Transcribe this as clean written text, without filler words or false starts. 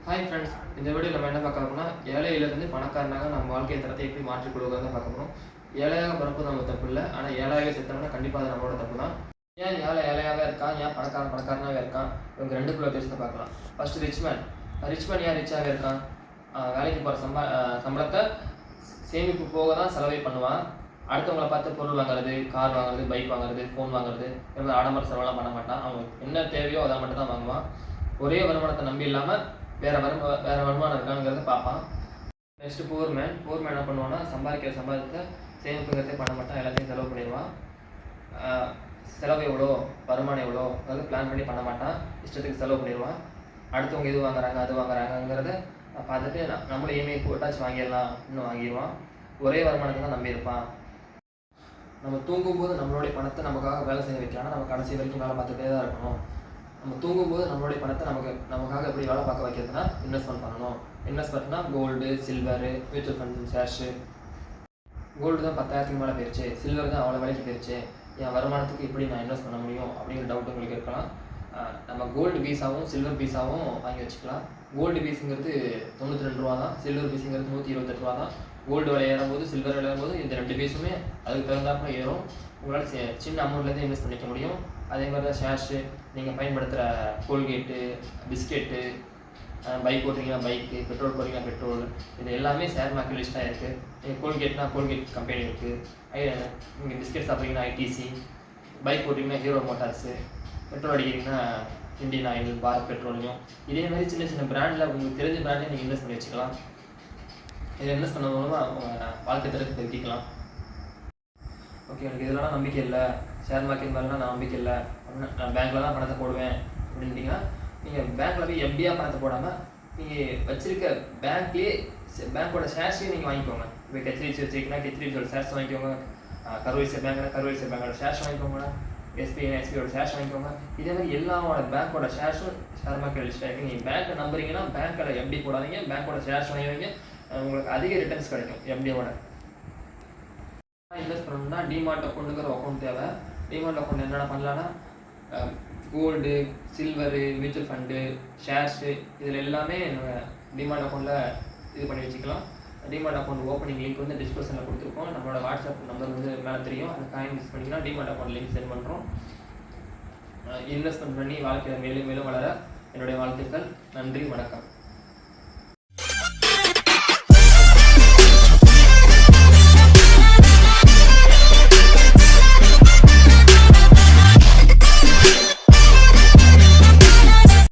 Hi friends, இந்த video நம்ம என்ன பார்க்க போறோம்னா, ஏழையிலிருந்து பணக்காரனாக நம்ம வாழ்க்கை தரத்தை எப்படி மாற்றிக் கொள்வதை பார்க்க போகிறோம். ஏழையாக பிறப்பு நம்ம தப்பு இல்லை, ஆனால் ஏழையாக செத்தோம்னா கண்டிப்பாக அது நம்மளோட தப்பு தான். ஏன் ஏழை ஏழையாகவே இருக்கான், ஏன் பணக்காரன் பணக்காரனாகவே இருக்கான், இவங்க ரெண்டுக்குள்ள வித்தியாசத்தை பார்க்கலாம். ஃபர்ஸ்ட் ரிச்மேன் ஏன் ரிச்சாகவே இருக்கான்? வேலைக்கு போகிற சம்பளத்தை சேமிப்பு போக தான் செலவே பண்ணுவான். அடுத்தவங்களை பார்த்து பொருள் வாங்குறது, கார் வாங்குறது, பைக் வாங்குறது, ஃபோன் வாங்குறது, இந்த மாதிரி ஆடம்பர செலவெல்லாம் பண்ண மாட்டான். அவன் என்ன தேவையோ அதை மட்டும் தான் வாங்குவான். ஒரே வருமானத்தை நம்பி இல்லாமல் வேறு வருமானம் இருக்காங்கிறத பார்ப்பான். நெக்ஸ்ட்டு போர்மேன் என்ன பண்ணுவான்னா, சம்பாதித்த சேமிப்புங்கிறதே பண்ண மாட்டான், எல்லாத்தையும் செலவு பண்ணிடுவான். செலவு எவ்வளோ, வருமானம் எவ்வளோ, அதாவது பிளான் பண்ணி பண்ண மாட்டான், இஷ்டத்துக்கு செலவு பண்ணிடுவான். அடுத்தவங்க இது வாங்குறாங்க அது வாங்குறாங்கிறத பார்த்துட்டு நம்மளே இஎம்ஐ போட்டாச்சு வாங்கிடலாம் இன்னும் வாங்கிடுவான். ஒரே வருமானத்தை தான் நம்பியிருப்பான். நம்ம தூங்கும்போது நம்மளுடைய பணத்தை நமக்காக வேலை செய்ய வைக்கலாம், நம்ம கடைசி வரைக்கும் வேலை பார்த்துட்டே தான் இருக்கணும். நம்ம தூங்கும்போது நம்மளுடைய பணத்தை நமக்காக எப்படி வேலை பார்க்க வைக்கிறதுனா இன்வெஸ்ட்மெண்ட் பண்ணணும். இன்வெஸ்ட்மெண்ட்னா gold, silver, mutual fund, shares. Gold தான் 10,000க்கு மேலே போயிடுச்சு, சில்வர் தான் அவ்வளோ விலைக்கு போயிடுச்சு, என் வருமானத்துக்கு எப்படி நான் இன்வெஸ்ட் பண்ண முடியும் அப்படிங்கிற டவுட் உங்களுக்கு இருக்கலாம். நம்ம கோல்டு பீஸாவும் சில்வர் பீஸாவும் வாங்கி வச்சுக்கலாம். கோல்டு பீஸுங்கிறது 92 ரூபா தான், சில்வர் பீஸுங்கிறது 128 ரூபா தான். கோல்டு விலை ஏறும்போது சில்வர் விலை ஏறும்போது இந்த ரெண்டு பீஸுமே அதுக்கு தகுந்தாப்புல ஏறும். உங்களால் சின்ன அமௌண்ட்லேருந்து இன்வெஸ்ட் பண்ணிக்க முடியும். அதே மாதிரி தான் ஷேர்ஸு, நீங்கள் பயன்படுத்துகிற கோல்கேட்டு, பிஸ்கெட்டு, பைக் ஓட்டுறீங்கன்னா பைக்கு, பெட்ரோல் போடுறீங்கன்னா பெட்ரோல், இது எல்லாமே ஷேர் மார்க்கெட் லிஸ்ட்டாக இருக்குது. நீங்கள் கோல்கேட்னா கோல்கேட் கம்பெனி இருக்குது, நீங்கள் பிஸ்கெட் சாப்பிட்றீங்கன்னா ஐடிசி, பைக் ஓட்டுறீங்கன்னா ஹீரோ மோட்டார்ஸு, பெட்ரோல் அடிக்கிறீங்கன்னா இந்தியன் ஆயில், பாரத் பெட்ரோலியம். இதே மாதிரி சின்ன சின்ன பிராண்டில் உங்களுக்கு தெரிஞ்ச பிராண்ட்லேயே நீங்கள் இன்வெஸ்ட் பண்ணி வச்சுக்கலாம். இதை இன்வெஸ்ட் பண்ண மூலமாக அவங்க வாழ்க்கை தரத்தை பெருக்கிக்கலாம். ஓகே, எனக்கு இதெல்லாம் நம்பிக்கை இல்லை, ஷேர் மார்க்கெட் மேலாம் நான் நம்பிக்கை இல்லை, நான் பேங்க்கில் தான் பணத்தை போடுவேன் அப்படின்ட்டிங்கன்னா, நீங்கள் பேங்க்கில் போய் எஃப்டியாக பணத்தை போடாமல் நீங்கள் வச்சுருக்க பேங்க்கோட ஷேர்ஸையும் நீங்கள் வாங்கிக்கோங்க. இப்போ ஹெச்டிஎஃப்சி வச்சுருக்கீங்கன்னா ஹெச்டிஎஃப்சியோட ஷேர்ஸ் வாங்கிக்கோங்க, கரூர் வைஸ்யா பேங்கோட ஷேர்ஸ் வாங்கிக்கோங்க, எஸ்பியோட ஷேர்ஸ் வாங்கிக்கோங்க. இதே மாதிரி எல்லாவோட பேங்க்கோட ஷேர்ஸும் ஷேர் மார்க்கெட் லிஸ்ட் ஆகிருக்கு. நீங்கள் பேங்க்கை நம்புறீங்கன்னா பேங்க்கில் எஃப்டி போடாதீங்க, பேங்க்கோட ஷேர்ஸ் வாங்கிவீங்க, உங்களுக்கு அதிக ரிட்டர்ன்ஸ் கிடைக்கும் எஃப்டியோட. இன்வெஸ்ட் பண்ணணும்னா டிமார்ட் அக்கௌண்ட்டுங்கிற அக்கௌண்ட் தேவை. டிமார்ட் அக்கௌண்ட் என்னென்ன பண்ணலான்னா, gold, silver, mutual fund, shares, இதில் எல்லாமே நம்ம டிமார்ட் அக்கௌண்ட்டில் இது பண்ணி வச்சுக்கலாம். டிமார்ட் அக்கௌண்ட் ஓப்பனிங் லிங்க் வந்து டிஸ்கிரிப்ஷனில் கொடுத்துருக்கோம். நம்மளோட வாட்ஸ்அப் நம்பர் வந்து மேலே தெரியும், அந்த காயின் யூஸ் பண்ணிங்கன்னா டிமார்ட் அக்கௌண்ட் லிங்க் சென்ட் பண்ணுறோம். இன்வெஸ்ட்மெண்ட் பண்ணி வாழ்க்கையில் மேலும் மேலும் வளர என்னுடைய வாழ்த்துக்கள். நன்றி, வணக்கம்.